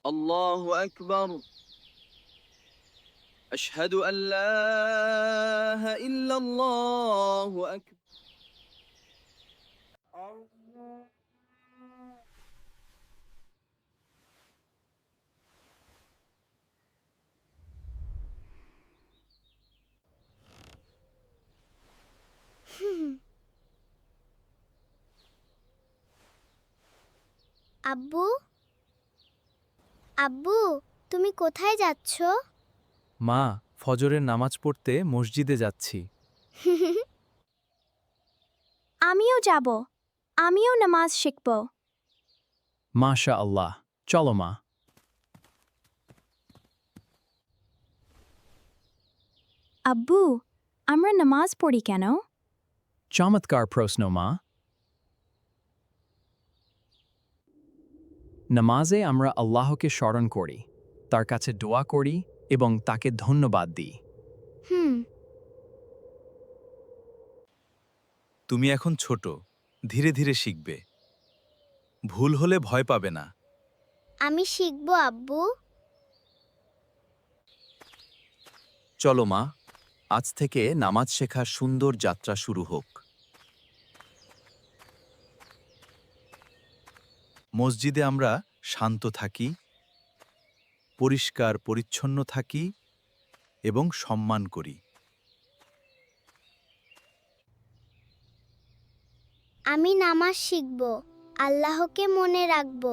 الله أكبر. أشهد أن لا إله إلا الله أكبر. আব্বু, আব্বু, তুমি কোথায় যাচ্ছ? মা, ফজরের নামাজ পড়তে মসজিদে যাচ্ছি। আমিও যাব। আমিও নামাজ শিখব। মাশা আল্লাহ, চলো মা। আব্বু, আমরা নামাজ পড়ি কেন? চমৎকার প্রশ্ন মা। নামাজে আমরা আল্লাহকে স্মরণ করি, তার কাছে দোয়া করি এবং তাকে ধন্যবাদ দিই। হুম, তুমি এখন ছোট, ধীরে ধীরে শিখবে। ভুল হলে ভয় পাবে না। আমি শিখব আব্বু। চলো মা, আজ থেকে নামাজ শেখার সুন্দর যাত্রা শুরু হোক। মসজিদে আমরা শান্ত থাকি, পরিষ্কার পরিচ্ছন্ন থাকি এবং সম্মান করি। আমি নামাজ শিখব। আল্লাহকে মনে রাখব।